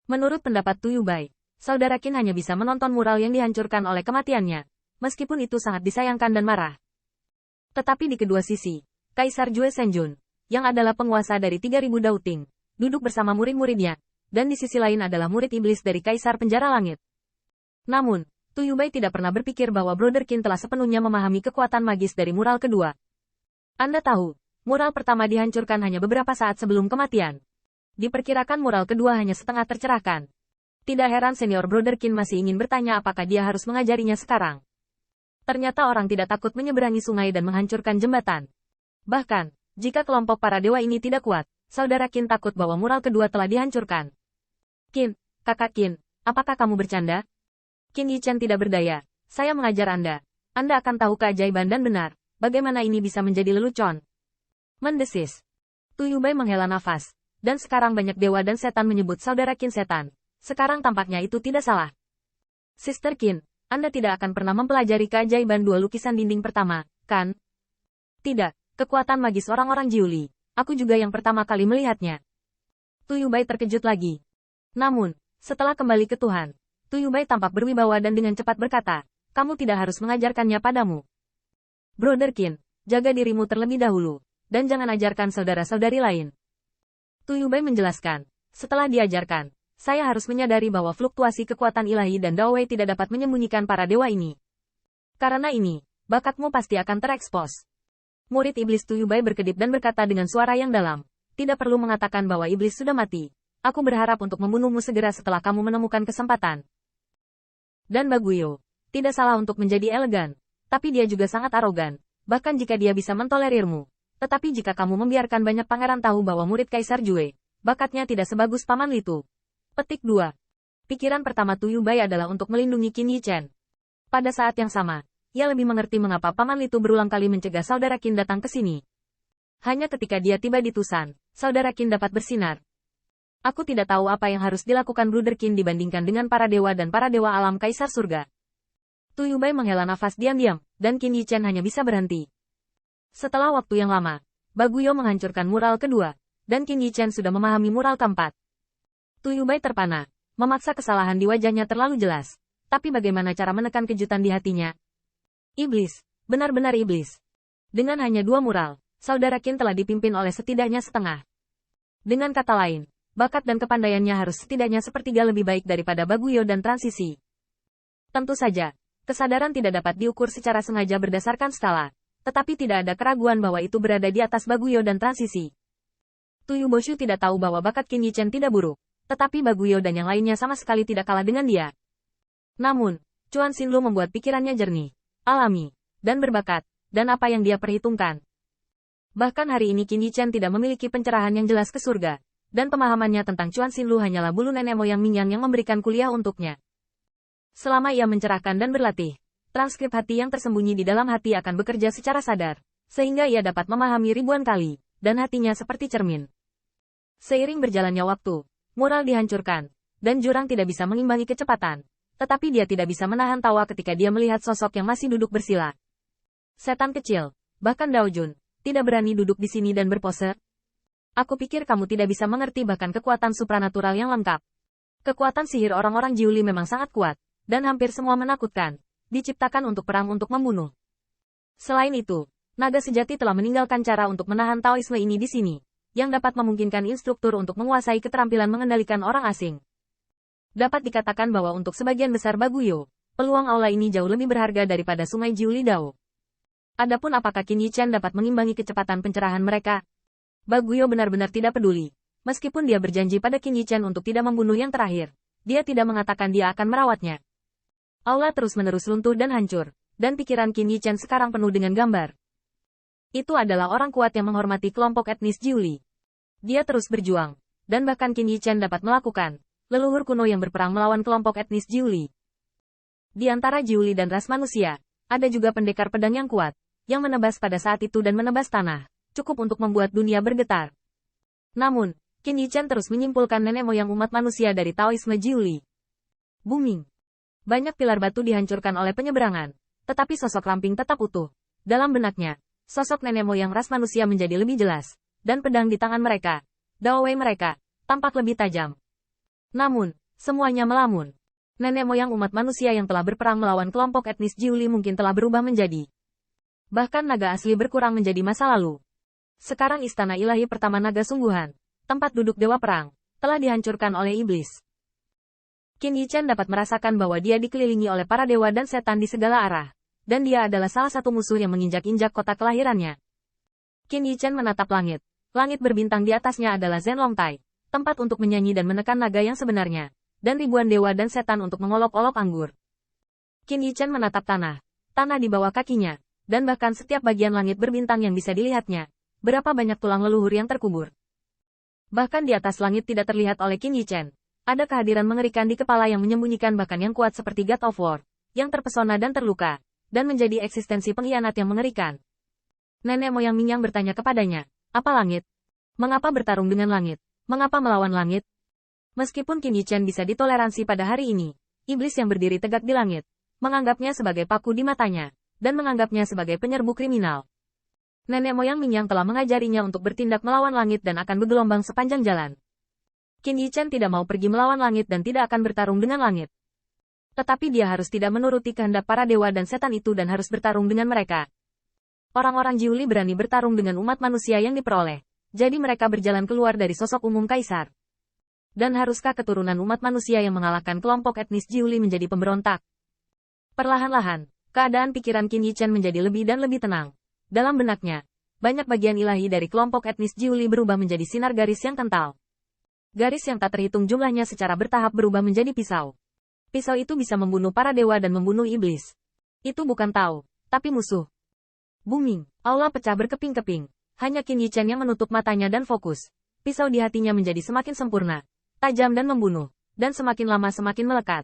Menurut pendapat Tu Yubai, saudara Qin hanya bisa menonton mural yang dihancurkan oleh kematiannya, meskipun itu sangat disayangkan dan marah. Tetapi di kedua sisi, Kaisar Jue Senjun, yang adalah penguasa dari 3000 Dauting, duduk bersama murid-muridnya, dan di sisi lain adalah murid iblis dari Kaisar Penjara Langit. Namun, Tu Yubai tidak pernah berpikir bahwa Brother Qin telah sepenuhnya memahami kekuatan magis dari mural kedua. Anda tahu, mural pertama dihancurkan hanya beberapa saat sebelum kematian. Diperkirakan mural kedua hanya setengah tercerahkan. Tidak heran senior Brother Qin masih ingin bertanya apakah dia harus mengajarinya sekarang. Ternyata orang tidak takut menyeberangi sungai dan menghancurkan jembatan. Bahkan, jika kelompok para dewa ini tidak kuat, saudara Qin takut bahwa mural kedua telah dihancurkan. Qin, kakak Qin, apakah kamu bercanda? Qin Yichen tidak berdaya. Saya mengajar Anda. Anda akan tahu keajaiban dan benar. Bagaimana ini bisa menjadi lelucon? Mendesis. Tu Yubai menghela nafas. Dan sekarang banyak dewa dan setan menyebut saudara Qin setan. Sekarang tampaknya itu tidak salah. Sister Qin, Anda tidak akan pernah mempelajari keajaiban dua lukisan dinding pertama, kan? Tidak, kekuatan magis orang-orang Jiuli. Aku juga yang pertama kali melihatnya. Tu Yubai terkejut lagi. Namun, setelah kembali ke Tuhan, Tu Yubai tampak berwibawa dan dengan cepat berkata, kamu tidak harus mengajarkannya padamu. Brother Qin, jaga dirimu terlebih dahulu, dan jangan ajarkan saudara-saudari lain. Tu Yubai menjelaskan, setelah diajarkan, saya harus menyadari bahwa fluktuasi kekuatan ilahi dan Dao-Wei tidak dapat menyembunyikan para dewa ini. Karena ini, bakatmu pasti akan terekspos. Murid iblis Tu Yubai berkedip dan berkata dengan suara yang dalam, tidak perlu mengatakan bahwa iblis sudah mati. Aku berharap untuk membunuhmu segera setelah kamu menemukan kesempatan. Dan Baguio, tidak salah untuk menjadi elegan, tapi dia juga sangat arogan, bahkan jika dia bisa mentolerirmu. Tetapi jika kamu membiarkan banyak pangeran tahu bahwa murid Kaisar Jue, bakatnya tidak sebagus Paman Litu. Petik 2. Pikiran pertama Tu Yubai adalah untuk melindungi Qin Yichen. Pada saat yang sama, ia lebih mengerti mengapa Paman Litu berulang kali mencegah saudara Qin datang ke sini. Hanya ketika dia tiba di Tusan, saudara Qin dapat bersinar. Aku tidak tahu apa yang harus dilakukan Brother Qin dibandingkan dengan para dewa dan para dewa alam Kaisar Surga. Tu Yubai menghela nafas diam-diam, dan Qin Yichen hanya bisa berhenti. Setelah waktu yang lama, Baguio menghancurkan mural kedua, dan Qin Yichen sudah memahami mural keempat. Tu Yubai terpana, memaksa kesalahan di wajahnya terlalu jelas. Tapi bagaimana cara menekan kejutan di hatinya? Iblis, benar-benar iblis. Dengan hanya 2 mural, saudara Qin telah dipimpin oleh setidaknya setengah. Dengan kata lain, bakat dan kepandaiannya harus setidaknya sepertiga lebih baik daripada Baguio dan transisi. Tentu saja, kesadaran tidak dapat diukur secara sengaja berdasarkan skala. Tetapi tidak ada keraguan bahwa itu berada di atas Baguio dan transisi. Tu Yuboshu tidak tahu bahwa bakat Qin Yichen tidak buruk, tetapi Baguio dan yang lainnya sama sekali tidak kalah dengan dia. Namun, Chuan Xinlu membuat pikirannya jernih, alami, dan berbakat, dan apa yang dia perhitungkan. Bahkan hari ini Qin Yichen tidak memiliki pencerahan yang jelas ke surga, dan pemahamannya tentang Chuan Xinlu hanyalah bulu nenek moyang Mingyang yang memberikan kuliah untuknya. Selama ia mencerahkan dan berlatih, transkrip hati yang tersembunyi di dalam hati akan bekerja secara sadar, sehingga ia dapat memahami ribuan kali, dan hatinya seperti cermin. Seiring berjalannya waktu, mural dihancurkan, dan jurang tidak bisa mengimbangi kecepatan, tetapi dia tidak bisa menahan tawa ketika dia melihat sosok yang masih duduk bersila. Setan kecil, bahkan Dao Jun, tidak berani duduk di sini dan berpose. Aku pikir kamu tidak bisa mengerti bahkan kekuatan supranatural yang lengkap. Kekuatan sihir orang-orang Jiuli memang sangat kuat, dan hampir semua menakutkan. Diciptakan untuk perang untuk membunuh. Selain itu, naga sejati telah meninggalkan cara untuk menahan Taoisme ini di sini, yang dapat memungkinkan instruktur untuk menguasai keterampilan mengendalikan orang asing. Dapat dikatakan bahwa untuk sebagian besar Baguio, peluang aula ini jauh lebih berharga daripada sungai Jiuli Dao. Adapun apakah Qin Yichen dapat mengimbangi kecepatan pencerahan mereka? Baguio benar-benar tidak peduli. Meskipun dia berjanji pada Qin Yichen untuk tidak membunuh yang terakhir, dia tidak mengatakan dia akan merawatnya. Aula terus-menerus runtuh dan hancur, dan pikiran Qin Yichen sekarang penuh dengan gambar. Itu adalah orang kuat yang menghormati kelompok etnis Jiuli. Dia terus berjuang, dan bahkan Qin Yichen dapat melakukan leluhur kuno yang berperang melawan kelompok etnis Jiuli. Di antara Jiuli dan ras manusia, ada juga pendekar pedang yang kuat, yang menebas pada saat itu dan menebas tanah, cukup untuk membuat dunia bergetar. Namun, Qin Yichen terus menyimpulkan nenek moyang umat manusia dari Taoisme Jiuli. Booming. Banyak pilar batu dihancurkan oleh penyeberangan, tetapi sosok ramping tetap utuh. Dalam benaknya, sosok nenek moyang ras manusia menjadi lebih jelas, dan pedang di tangan mereka, Dao Wei mereka, tampak lebih tajam. Namun, Semuanya melamun. Nenek moyang umat manusia yang telah berperang melawan kelompok etnis Jiuli mungkin telah berubah menjadi. Bahkan naga asli berkurang menjadi masa lalu. Sekarang istana ilahi pertama naga sungguhan, tempat duduk dewa perang, telah dihancurkan oleh iblis. Qin Yichen dapat merasakan bahwa dia dikelilingi oleh para dewa dan setan di segala arah, dan dia adalah salah satu musuh yang menginjak-injak kota kelahirannya. Qin Yichen menatap langit. Langit berbintang di atasnya adalah Zhenlong Tai, tempat untuk menyanyi dan menekan naga yang sebenarnya, dan ribuan dewa dan setan untuk mengolok-olok anggur. Qin Yichen menatap tanah di bawah kakinya, dan bahkan setiap bagian langit berbintang yang bisa dilihatnya. Berapa banyak tulang leluhur yang terkubur. Bahkan di atas langit tidak terlihat oleh Qin Yichen. Ada kehadiran mengerikan di kepala yang menyembunyikan bahkan yang kuat seperti God of War, yang terpesona dan terluka, dan menjadi eksistensi pengkhianat yang mengerikan. Nenek moyang Mingyang bertanya kepadanya, apa langit? Mengapa bertarung dengan langit? Mengapa melawan langit? Meskipun Qin Yichen bisa ditoleransi pada hari ini, iblis yang berdiri tegak di langit, menganggapnya sebagai paku di matanya, dan menganggapnya sebagai penyerbu kriminal. Nenek moyang Mingyang telah mengajarinya untuk bertindak melawan langit dan akan bergelombang sepanjang jalan. Qin Yichen tidak mau pergi melawan langit dan tidak akan bertarung dengan langit. Tetapi dia harus tidak menuruti kehendak para dewa dan setan itu dan harus bertarung dengan mereka. Orang-orang Jiuli berani bertarung dengan umat manusia yang diperoleh. Jadi mereka berjalan keluar dari sosok umum kaisar. Dan haruskah keturunan umat manusia yang mengalahkan kelompok etnis Jiuli menjadi pemberontak? Perlahan-lahan, keadaan pikiran Qin Yichen menjadi lebih dan lebih tenang. Dalam benaknya, banyak bagian ilahi dari kelompok etnis Jiuli berubah menjadi sinar garis yang kental. Garis yang tak terhitung jumlahnya secara bertahap berubah menjadi pisau. Pisau itu bisa membunuh para dewa dan membunuh iblis. Itu bukan Tao, tapi musuh. Booming, aula pecah berkeping-keping. Hanya Qin Yichen yang menutup matanya dan fokus. Pisau di hatinya menjadi semakin sempurna, tajam dan membunuh, dan semakin lama semakin melekat.